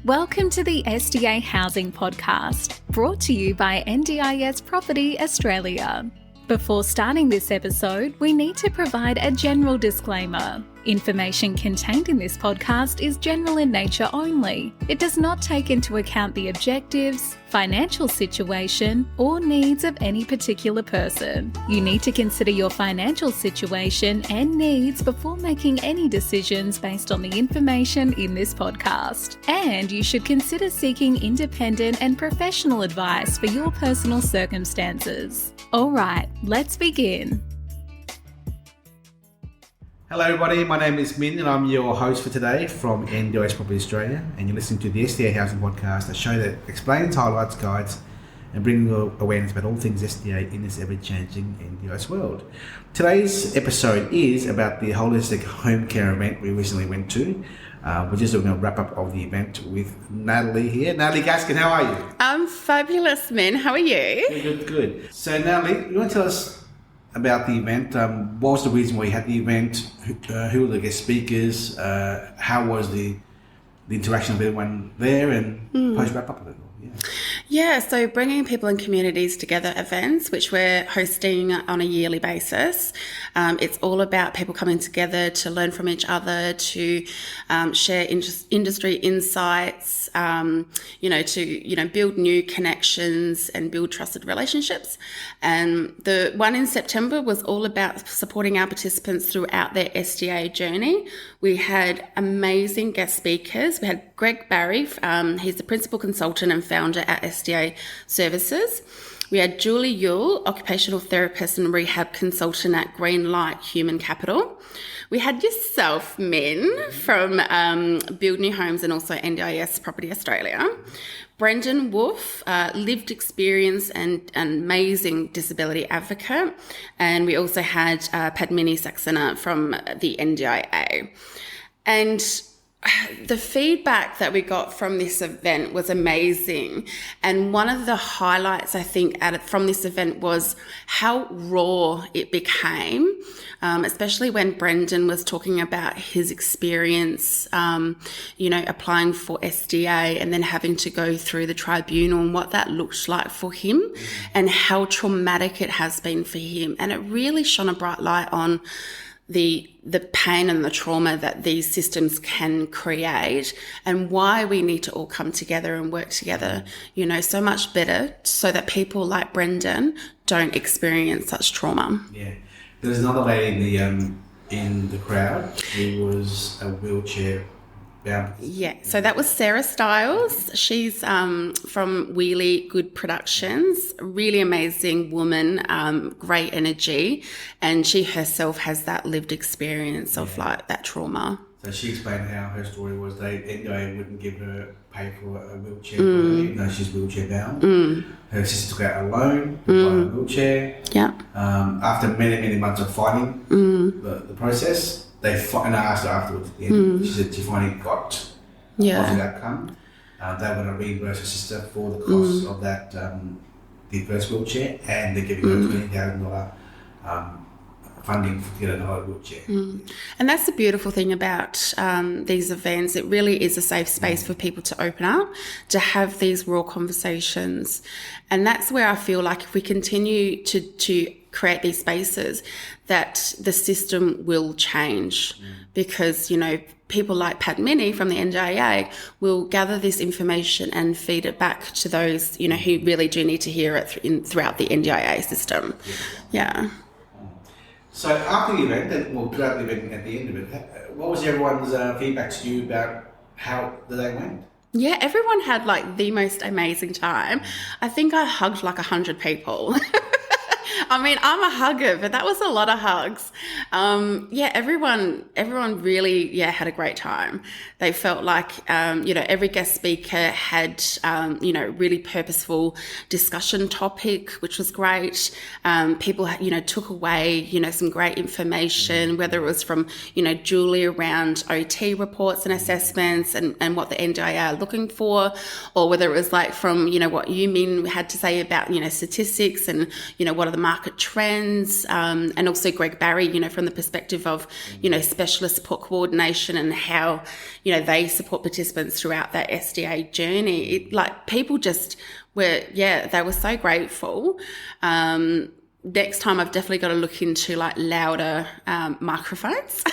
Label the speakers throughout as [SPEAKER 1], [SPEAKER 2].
[SPEAKER 1] Welcome to the SDA Housing Podcast, brought to you by NDIS Property Australia. Before starting this episode, we need to provide a general disclaimer. Information contained in this podcast is general in nature only. It does not take into account the objectives, financial situation, or needs of any particular person. You need to consider your financial situation and needs before making any decisions based on the information in this podcast. And you should consider seeking independent and professional advice for your personal circumstances. All right, let's begin.
[SPEAKER 2] Hello everybody, my name is Minh and I'm your host for today from NDIS Property Australia, and you're listening to the SDA Housing Podcast, a show that explains, highlights, guides and brings awareness about all things SDA in this ever-changing NDIS world. Today's episode is about the holistic home care event we recently went to. We're just doing a wrap-up of the event with Natalie here. Natalie Gaskin, how are you?
[SPEAKER 3] I'm fabulous, Minh. How are you?
[SPEAKER 2] Good. So Natalie, you want to tell us about the event? What was the reason why you had the event? Who were the guest speakers? How was the interaction of everyone there? And post wrap up of it all.
[SPEAKER 3] Yeah, so bringing people and communities together events, which we're hosting on a yearly basis. It's all about people coming together to learn from each other, to share industry insights, to build new connections and build trusted relationships. And the one in September was all about supporting our participants throughout their SDA journey. We had amazing guest speakers. We had Greg Barry, he's the principal consultant and founder at SDA Services. We had Julie Yule, occupational therapist and rehab consultant at Greenlight Human Capital. We had yourself, Minh, from Build New Homes and also NDIS Property Australia. Brendan Wolf, lived experience and an amazing disability advocate. And we also had Padmini Saxena from the NDIA. And the feedback that we got from this event was amazing. And one of the highlights, I think, from this event was how raw it became, especially when Brendan was talking about his experience, applying for SDA and then having to go through the tribunal and what that looked like for him and how traumatic it has been for him. And it really shone a bright light on the pain and the trauma that these systems can create and why we need to all come together and work together, so much better so that people like Brendan don't experience such trauma.
[SPEAKER 2] Yeah. There's another lady in the crowd who was a wheelchair bound.
[SPEAKER 3] Yeah, so that was Sarah Stiles. She's from Wheelie Good Productions, really amazing woman, great energy, and she herself has that lived experience of that trauma.
[SPEAKER 2] So she explained how her story was NDIA wouldn't give her pay for a wheelchair, even though she's wheelchair bound. Her sister took out a loan to buy a wheelchair.
[SPEAKER 3] Yeah.
[SPEAKER 2] After many months of fighting the process, and I asked her afterwards at the end, she said she finally got positive outcome. They were going to reimburse her sister for the cost of that, the first wheelchair, and they're giving her $20,000 funding to get another wheelchair.
[SPEAKER 3] And that's the beautiful thing about these events. It really is a safe space for people to open up, to have these raw conversations. And that's where I feel like if we continue to create these spaces, that the system will change because, people like Padmini from the NDIA will gather this information and feed it back to those, who really do need to hear it throughout the NDIA system. Yeah.
[SPEAKER 2] So after the event, throughout the event at the end of it, what was everyone's feedback to you about how the day went?
[SPEAKER 3] Yeah, everyone had the most amazing time. I think I hugged 100 people. I mean, I'm a hugger, but that was a lot of hugs. Everyone really, had a great time. They felt like, every guest speaker had, really purposeful discussion topic, which was great. People, took away, some great information, whether it was from, Julie around OT reports and assessments and what the NDIA are looking for, or whether it was from, what you, Minh, had to say about, statistics and, what are the market market trends, and also Greg Barry, from the perspective of, specialist support coordination and how, they support participants throughout that SDA journey. People just they were so grateful. Next time I've definitely got to look into louder microphones.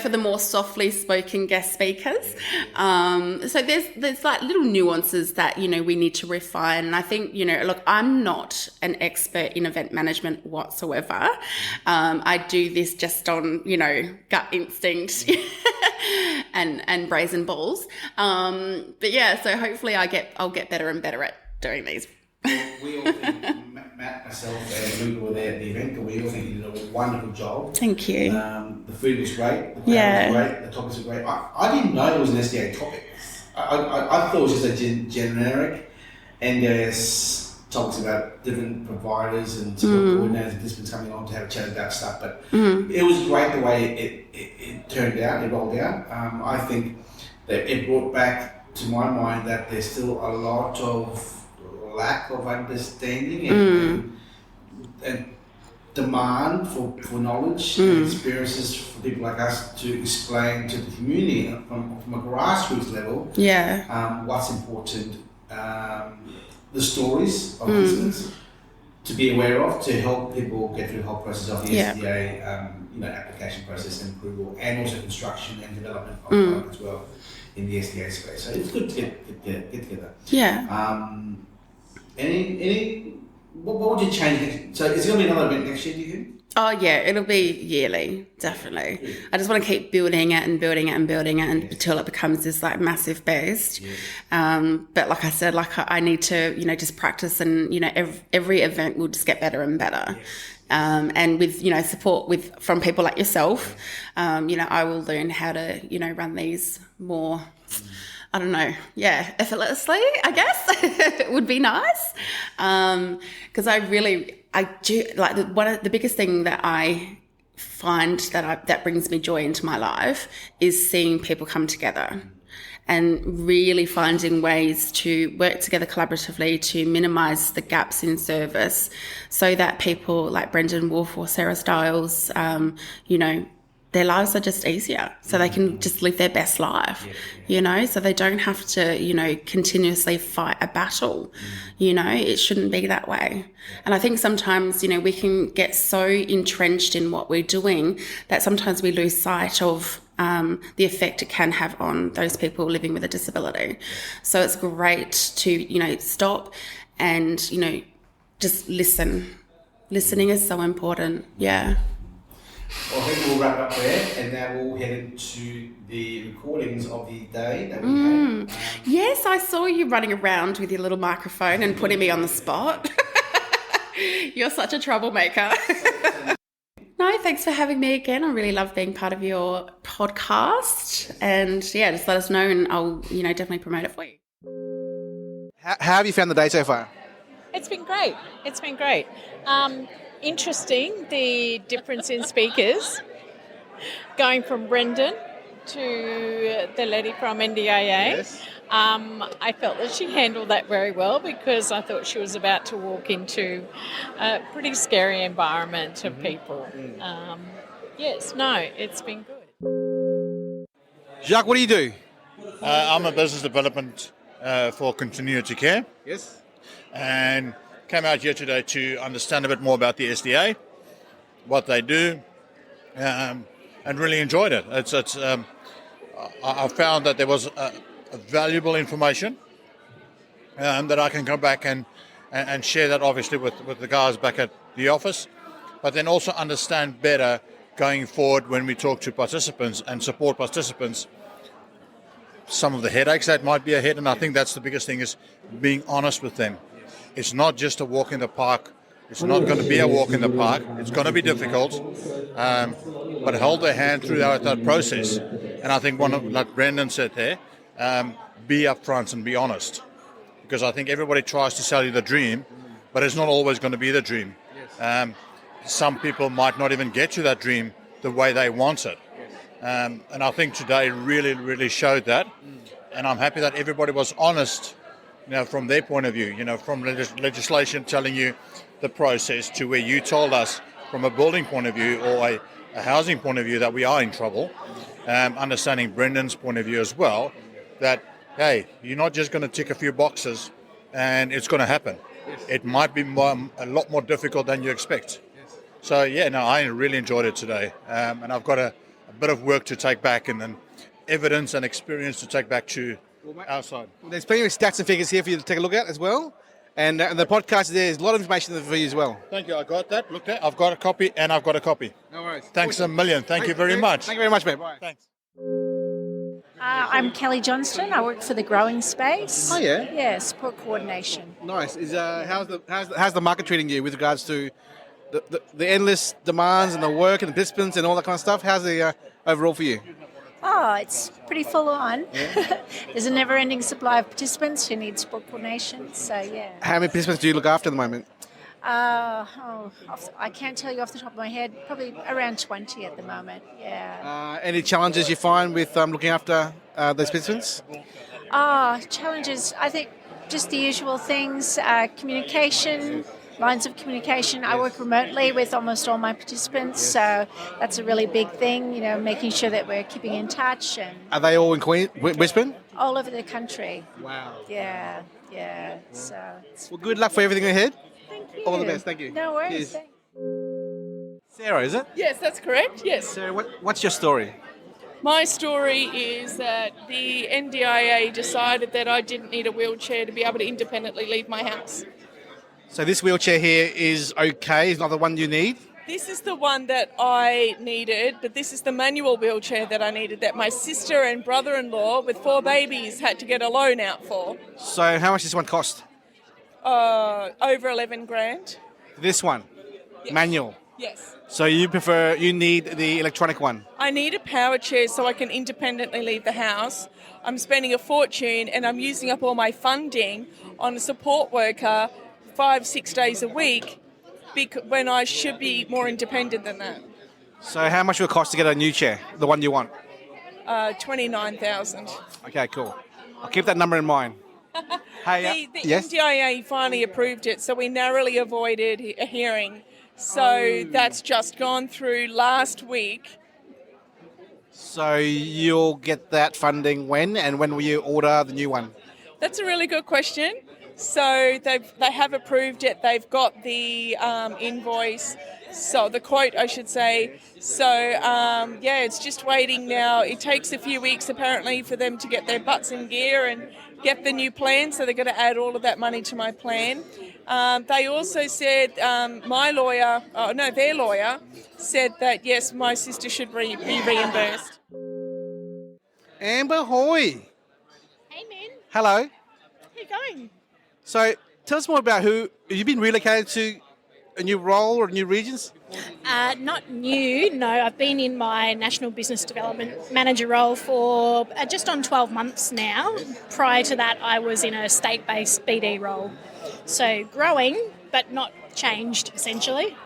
[SPEAKER 3] For the more softly spoken guest speakers. So there's little nuances that, we need to refine. And I think, look, I'm not an expert in event management whatsoever. I do this just on, gut instinct and brazen balls. So hopefully I'll get better and better at doing these.
[SPEAKER 2] We all think, Matt, myself, and Luba were there at the event, and we all think you did a wonderful job.
[SPEAKER 3] Thank you.
[SPEAKER 2] The food was great, the crowd was great, the topics were great. I didn't know it was an SDA topic. I thought it was just a generic NDIS topics about different providers and support coordinators and participants coming on to have a chat about stuff. But it was great the way it turned out, it rolled out. I think that it brought back to my mind that there's still a lot of lack of understanding and demand for knowledge and experiences for people like us to explain to the community from a grassroots level what's important, the stories of participants to be aware of, to help people get through the whole process of the SDA application process and approval, and also construction and development of product as well in the SDA space. So it's good to get together. What would you change? So is it going to be another event next year, do you think?
[SPEAKER 3] Oh yeah, it'll be yearly, definitely. Yeah. I just want to keep building it until it becomes this massive beast. But like I said, I need to, just practice, and every event will just get better and better. And with support from people like yourself, I will learn how to run these more. I don't know, effortlessly, I guess. It would be nice. Because I do, one of the biggest thing that I find that brings me joy into my life is seeing people come together and really finding ways to work together collaboratively to minimise the gaps in service, so that people like Brendan Wolfe or Sarah Stiles, their lives are just easier, so they can just live their best life, so they don't have to, continuously fight a battle. It shouldn't be that way. And I think sometimes, we can get so entrenched in what we're doing that sometimes we lose sight of the effect it can have on those people living with a disability. So it's great to, stop and, just listen. Listening is so important.
[SPEAKER 2] Well, I think we'll wrap up there, and now we'll head into the recordings of the day that we had.
[SPEAKER 3] Yes, I saw you running around with your little microphone and putting me on the spot. You're such a troublemaker. No, thanks for having me again. I really love being part of your podcast, and just let us know, and I'll definitely promote it for you.
[SPEAKER 2] How have you found the day so far?
[SPEAKER 4] It's been great. Interesting, the difference in speakers, going from Brendan to the lady from NDIA.
[SPEAKER 2] Yes.
[SPEAKER 4] I felt that she handled that very well, because I thought she was about to walk into a pretty scary environment of people. It's been good.
[SPEAKER 2] Jacques, what do you do?
[SPEAKER 5] I'm a business development for Continuity Care.
[SPEAKER 2] Yes.
[SPEAKER 5] And came out here today to understand a bit more about the SDA, what they do, and really enjoyed it. I found that there was a valuable information that I can go back and share that obviously with the guys back at the office, but then also understand better going forward when we talk to participants and support participants, some of the headaches that might be ahead. And I think that's the biggest thing, is being honest with them. It's not just a walk in the park. It's not going to be a walk in the park. It's going to be difficult, but hold their hand throughout that process. And I think like Brendan said there, be upfront and be honest, because I think everybody tries to sell you the dream, but it's not always going to be the dream. Some people might not even get to that dream the way they want it. And I think today really, really showed that. And I'm happy that everybody was honest, from their point of view, from legislation telling you the process to where you told us from a building point of view or a housing point of view that we are in trouble, understanding Brendan's point of view as well, that, hey, you're not just going to tick a few boxes and it's going to happen. Yes. It might be a lot more difficult than you expect. Yes. So, yeah, no, I really enjoyed it today. And I've got a bit of work to take back and then evidence and experience to take back to our side.
[SPEAKER 2] There's plenty of stats and figures here for you to take a look at as well. And the podcast, there's a lot of information for you as well.
[SPEAKER 5] Thank you. I got that. Look there. I've got a copy and I've got a copy.
[SPEAKER 2] No worries.
[SPEAKER 5] Thanks a million. Thank you very much.
[SPEAKER 2] Thank you very much, mate. Bye.
[SPEAKER 5] Thanks.
[SPEAKER 6] I'm Kelly Johnston. I work for the growing space.
[SPEAKER 2] Oh, yeah?
[SPEAKER 6] Yeah, support coordination.
[SPEAKER 2] Nice. How's the market treating you with regards to the endless demands and the work and the participants and all that kind of stuff? How's the overall for you?
[SPEAKER 6] Oh, it's pretty full on. Yeah. There's a never-ending supply of participants who need support coordination. So, yeah.
[SPEAKER 2] How many participants do you look after at the moment?
[SPEAKER 6] I can't tell you off the top of my head. Probably around 20 at the moment. Yeah.
[SPEAKER 2] Any challenges you find with looking after those participants?
[SPEAKER 6] Challenges. I think just the usual things. Communication. Lines of communication. I work remotely with almost all my participants, so that's a really big thing, making sure that we're keeping in touch. And
[SPEAKER 2] are they all in Brisbane?
[SPEAKER 6] All over the country.
[SPEAKER 2] Wow.
[SPEAKER 6] Yeah. So
[SPEAKER 2] well, good luck for everything ahead.
[SPEAKER 6] Thank you.
[SPEAKER 2] All the best. Thank you.
[SPEAKER 6] No worries.
[SPEAKER 2] Sarah, is it?
[SPEAKER 7] Yes, that's correct. Yes.
[SPEAKER 2] Sarah, what's your story?
[SPEAKER 7] My story is that the NDIA decided that I didn't need a wheelchair to be able to independently leave my house.
[SPEAKER 2] So this wheelchair here is okay, is not the one you need?
[SPEAKER 7] This is the one that I needed, but this is the manual wheelchair that I needed that my sister and brother-in-law with 4 babies had to get a loan out for.
[SPEAKER 2] So how much does this one cost?
[SPEAKER 7] Over 11 grand.
[SPEAKER 2] This one?
[SPEAKER 7] Yes.
[SPEAKER 2] Manual?
[SPEAKER 7] Yes.
[SPEAKER 2] So you need the electronic one?
[SPEAKER 7] I need a power chair so I can independently leave the house. I'm spending a fortune and I'm using up all my funding on a support worker 5-6 days a week when I should be more independent than that.
[SPEAKER 2] So how much will it cost to get a new chair, the one you want?
[SPEAKER 7] 29,000.
[SPEAKER 2] Okay, cool. I'll keep that number in mind. Hey,
[SPEAKER 7] the
[SPEAKER 2] yes?
[SPEAKER 7] NDIA finally approved it, so we narrowly avoided a hearing. So that's just gone through last week.
[SPEAKER 2] So you'll get that funding when, and when will you order the new one?
[SPEAKER 7] That's a really good question. So they have approved it. They've got the invoice, so the quote, I should say. So, it's just waiting now. It takes a few weeks, apparently, for them to get their butts in gear and get the new plan, so they're going to add all of that money to my plan. They also said their lawyer said that, yes, my sister should be reimbursed.
[SPEAKER 2] Amber Hoy.
[SPEAKER 6] Hey, Min.
[SPEAKER 2] Hello.
[SPEAKER 6] How you going?
[SPEAKER 2] So tell us more about have you been relocated to a new role or new regions?
[SPEAKER 8] Not new, no. I've been in my National Business Development Manager role for just on 12 months now. Prior to that, I was in a state-based BD role. So growing, but not changed, essentially.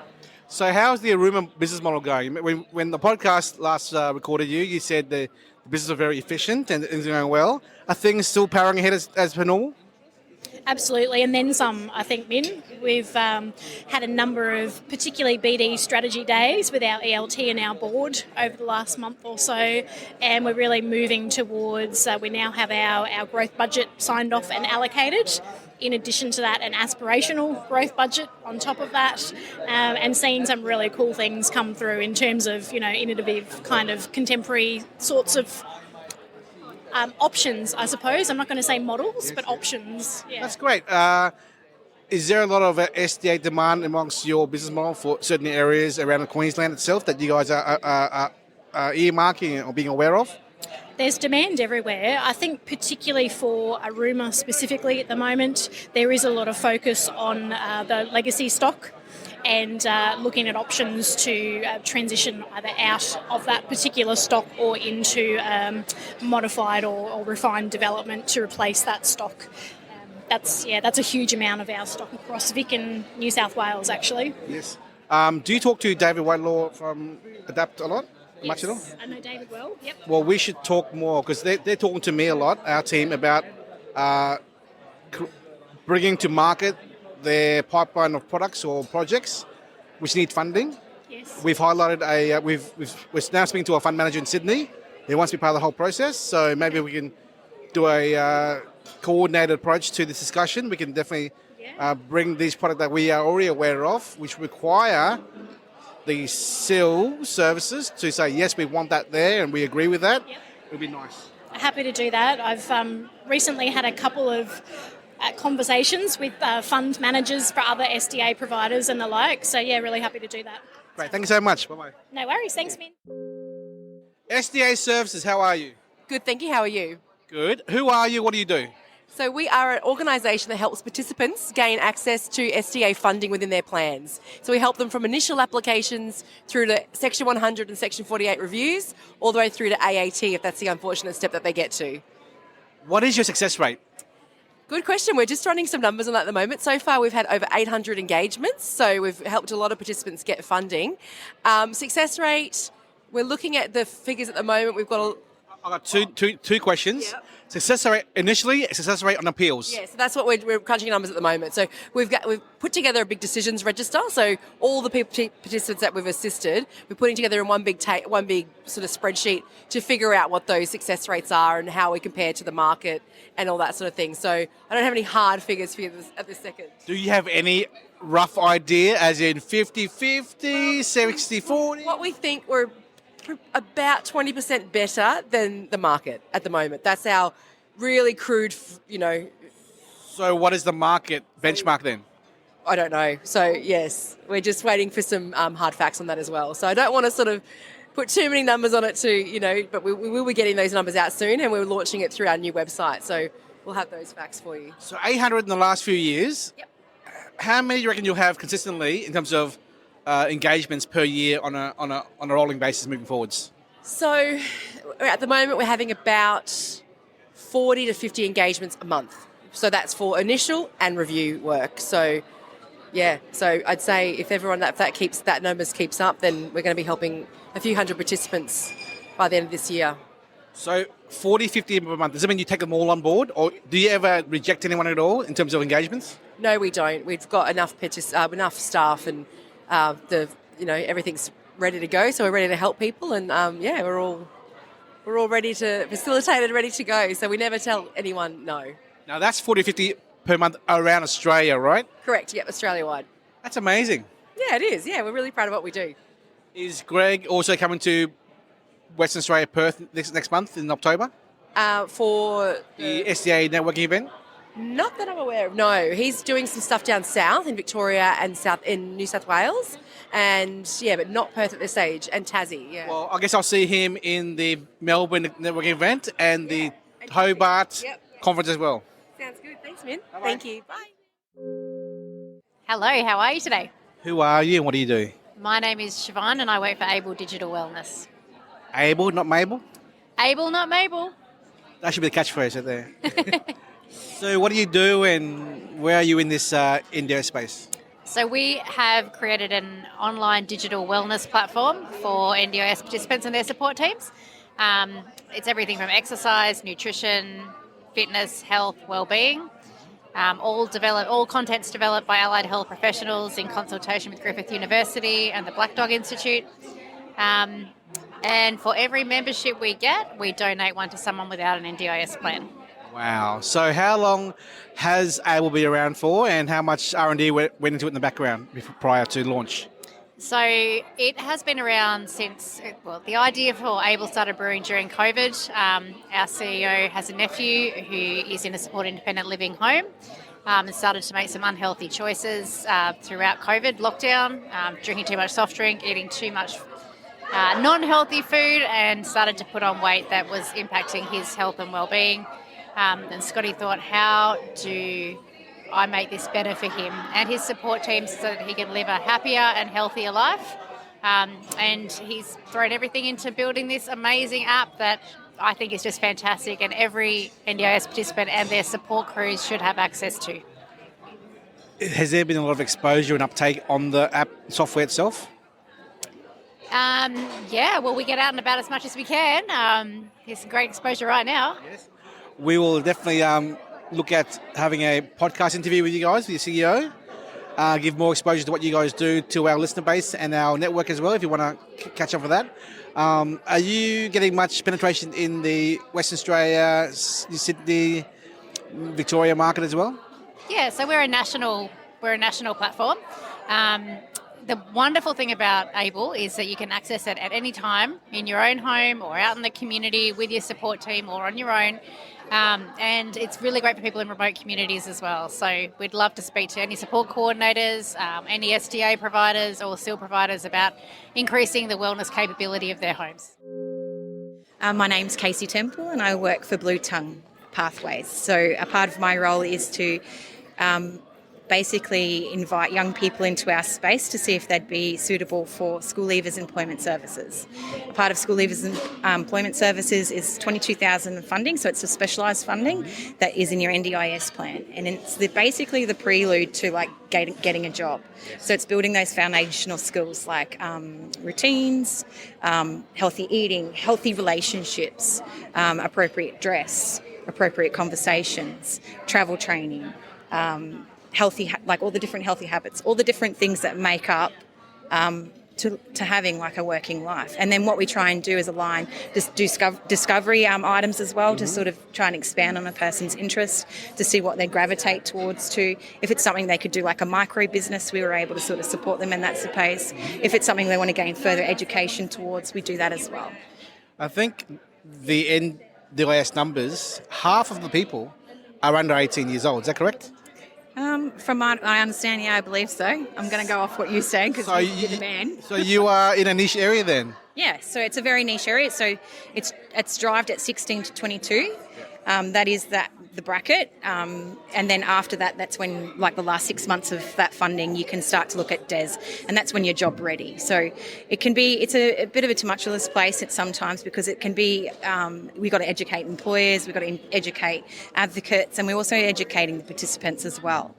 [SPEAKER 2] So how's the Aruma business model going? When the podcast last recorded you said the business is very efficient and it's going well. Are things still powering ahead as per normal?
[SPEAKER 8] Absolutely, and then some, I think, Min. We've had a number of particularly BD strategy days with our ELT and our board over the last month or so, and we're really moving towards, we now have our growth budget signed off and allocated. In addition to that, an aspirational growth budget on top of that, and seeing some really cool things come through in terms of, innovative kind of contemporary sorts of options, I suppose. I'm not going to say models, but options. Yeah.
[SPEAKER 2] That's great. Is there a lot of SDA demand amongst your business model for certain areas around Queensland itself that you guys are earmarking or being aware of?
[SPEAKER 8] There's demand everywhere. I think particularly for Aruma specifically at the moment, there is a lot of focus on the legacy stock and looking at options to transition either out of that particular stock or into modified or refined development to replace that stock. That's a huge amount of our stock across Vic and New South Wales, actually.
[SPEAKER 2] Yes. Do you talk to David Whitelaw from Adapt a lot?
[SPEAKER 8] Yes,
[SPEAKER 2] much at all?
[SPEAKER 8] I know David well. Yep.
[SPEAKER 2] Well, we should talk more because they're talking to me a lot, our team, about bringing to market their pipeline of products or projects which need funding.
[SPEAKER 8] Yes.
[SPEAKER 2] We've highlighted we're now speaking to a fund manager in Sydney. He wants to be part of the whole process, so maybe we can do a coordinated approach to this discussion. We can definitely bring these products that we are already aware of, which require the SIL services to say, yes, we want that there and we agree with that.
[SPEAKER 8] Yep.
[SPEAKER 2] It would be nice.
[SPEAKER 8] Happy to do that. I've recently had a couple of conversations with fund managers for other SDA providers and the like. So, yeah, really happy to do that.
[SPEAKER 2] Great. Thank you so much. Bye-bye.
[SPEAKER 8] No worries. Thanks, Min.
[SPEAKER 2] SDA Services, how are you?
[SPEAKER 9] Good, thank you. How are you?
[SPEAKER 2] Good. Who are you? What do you do?
[SPEAKER 9] So we are an organisation that helps participants gain access to SDA funding within their plans. So we help them from initial applications through to Section 100 and Section 48 reviews, all the way through to AAT if that's the unfortunate step that they get to.
[SPEAKER 2] What is your success rate?
[SPEAKER 9] Good question. We're just running some numbers on that at the moment. So far, we've had over 800 engagements. So we've helped a lot of participants get funding. Success rate, we're looking at the figures at the moment. We've got
[SPEAKER 2] I've got two questions.
[SPEAKER 9] Yep.
[SPEAKER 2] Success rate initially, success rate on appeals.
[SPEAKER 9] Yeah, so that's what we're crunching numbers at the moment. So we've put together a big decisions register. So all the participants that we've assisted, we're putting together in one big sort of spreadsheet to figure out what those success rates are and how we compare to the market and all that sort of thing. So I don't have any hard figures for you at this second.
[SPEAKER 2] Do you have any rough idea, as in 50-50, 60-40?
[SPEAKER 9] What we think we're about 20% better than the market at the moment. That's our really crude,
[SPEAKER 2] So what is the market benchmark then?
[SPEAKER 9] I don't know. So yes, we're just waiting for some hard facts on that as well. So I don't want to sort of put too many numbers on it but we will be getting those numbers out soon, and we're launching it through our new website. So we'll have those facts for you.
[SPEAKER 2] So 800 in the last few years.
[SPEAKER 9] Yep.
[SPEAKER 2] How many do you reckon you'll have consistently in terms of engagements per year on a rolling basis moving forwards?
[SPEAKER 9] So at the moment we're having about 40 to 50 engagements a month. So that's for initial and review work. So yeah, so I'd say if that numbers keeps up, then we're going to be helping a few hundred participants by the end of this year.
[SPEAKER 2] So 40, 50 per month. Does that mean you take them all on board, or do you ever reject anyone at all in terms of engagements?
[SPEAKER 9] No, we don't. We've got enough staff, and everything's ready to go. So we're ready to help people, and we're all ready to facilitate and ready to go. So we never tell anyone no.
[SPEAKER 2] Now that's 40, 50 per month around Australia, right?
[SPEAKER 9] Correct. Yep, Australia-wide.
[SPEAKER 2] That's amazing.
[SPEAKER 9] Yeah, it is. Yeah, we're really proud of what we do.
[SPEAKER 2] Is Greg also coming to Western Australia, Perth next month in October?
[SPEAKER 9] For
[SPEAKER 2] the SDA networking event?
[SPEAKER 9] Not that I'm aware of. No, he's doing some stuff down south in Victoria and in New South Wales, but not Perth at this stage, and Tassie. Yeah.
[SPEAKER 2] Well, I guess I'll see him in the Melbourne networking event and the Hobart conference as well.
[SPEAKER 9] Sounds good. Thanks, Min. Bye-bye. Thank you. Bye.
[SPEAKER 10] Hello, how are you today?
[SPEAKER 2] Who are you and what do you do?
[SPEAKER 10] My name is Siobhan and I work for Able Digital Wellness.
[SPEAKER 2] Able, not Mabel?
[SPEAKER 10] Able, not Mabel.
[SPEAKER 2] That should be the catchphrase right there. So what do you do and where are you in this NDIS space?
[SPEAKER 10] So we have created an online digital wellness platform for NDIS participants and their support teams. It's everything from exercise, nutrition, fitness, health, well-being. All content's developed by allied health professionals in consultation with Griffith University and the Black Dog Institute. And for every membership we get, we donate one to someone without an NDIS plan.
[SPEAKER 2] Wow. So how long has Able been around for and how much R&D went into it in the background prior to launch?
[SPEAKER 10] So it has been around since, the idea for Able started brewing during COVID. Our CEO has a nephew who is in a support independent living home and started to make some unhealthy choices throughout COVID lockdown, drinking too much soft drink, eating too much non-healthy food, and started to put on weight that was impacting his health and well-being. And Scotty thought, how do I make this better for him and his support team so that he can live a happier and healthier life? And he's thrown everything into building this amazing app that I think is just fantastic, and every NDIS participant and their support crews should have access to.
[SPEAKER 2] Has there been a lot of exposure and uptake on the app software itself?
[SPEAKER 10] We get out and about as much as we can. There's great exposure right now.
[SPEAKER 2] Yes. We will definitely look at having a podcast interview with you guys, with your CEO. give more exposure to what you guys do to our listener base and our network as well, if you want to catch up for that. Are you getting much penetration in the Western Australia, Sydney, Victoria market as well?
[SPEAKER 10] Yeah, so we're a national platform. The wonderful thing about Able is that you can access it at any time in your own home or out in the community with your support team or on your own. And it's really great for people in remote communities as well. So we'd love to speak to any support coordinators, any SDA providers or SIL providers about increasing the wellness capability of their homes.
[SPEAKER 11] My name's Casey Temple and I work for Blue Tongue Pathways. So a part of my role is to basically invite young people into our space to see if they'd be suitable for School Leavers Employment Services. A part of School Leavers Employment Services is $22,000 funding, so it's a specialised funding that is in your NDIS plan, and it's basically the prelude to like getting a job. So it's building those foundational skills like routines, healthy eating, healthy relationships, appropriate dress, appropriate conversations, travel training, healthy, like all the different healthy habits, all the different things that make up to having like a working life. And then what we try and do is align discovery items as well, to sort of try and expand on a person's interest, to see what they gravitate towards to. If it's something they could do like a micro business, we were able to sort of support them in that space. If it's something they want to gain further education towards, we do that as well.
[SPEAKER 2] I think the NDIS numbers, half of the people are under 18 years old. Is that correct?
[SPEAKER 11] From my understanding, yeah, I believe so. I'm going to go off what you say because you're the man.
[SPEAKER 2] So you are in a niche area then?
[SPEAKER 11] Yeah, so it's a very niche area. So it's derived at 16 to 22. That is the bracket. And then after that, that's when, like the last 6 months of that funding, you can start to look at DES, and that's when you're job ready. So it's a bit of a tumultuous place at sometimes, because it can be, we've got to educate employers, we've got to educate advocates, and we're also educating the participants as well.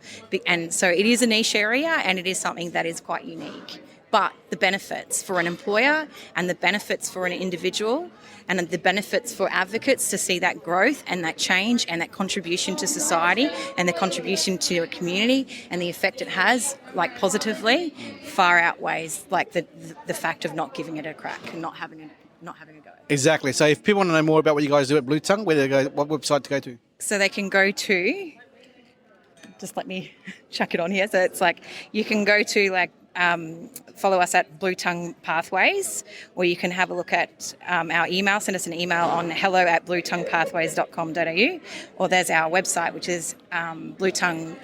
[SPEAKER 11] And so it is a niche area, and it is something that is quite unique. But the benefits for an employer and the benefits for an individual and the benefits for advocates to see that growth and that change and that contribution to society and the contribution to a community and the effect it has, like positively, far outweighs like the fact of not giving it a crack and not having a go.
[SPEAKER 2] Exactly. So if people want to know more about what you guys do at Blue Tongue, where do they go? What website to go to?
[SPEAKER 11] So they can go to, just let me chuck it on here. So it's like you can go to like, follow us at Blue Tongue Pathways, or you can have a look at our email. Send us an email on hello@bluetonguepathways.com.au, or there's our website, which is Blue Tongue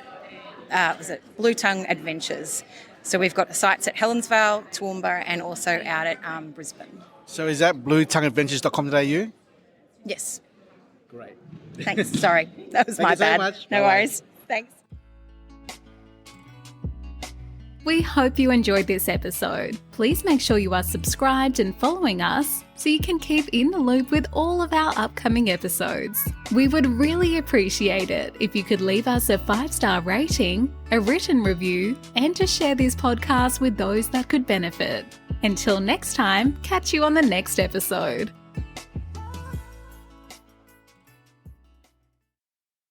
[SPEAKER 11] Adventures. So we've got sites at Helensvale, Toowoomba, and also out at Brisbane.
[SPEAKER 2] So is that bluetongueadventures.com.au?
[SPEAKER 11] Yes.
[SPEAKER 2] Great.
[SPEAKER 11] Thanks. Sorry, that was
[SPEAKER 2] Thank
[SPEAKER 11] my
[SPEAKER 2] you so
[SPEAKER 11] bad.
[SPEAKER 2] much.
[SPEAKER 11] No
[SPEAKER 2] Bye.
[SPEAKER 11] worries. Thanks.
[SPEAKER 1] We hope you enjoyed this episode. Please make sure you are subscribed and following us so you can keep in the loop with all of our upcoming episodes. We would really appreciate it if you could leave us a 5-star rating, a written review, and to share this podcast with those that could benefit. Until next time, catch you on the next episode.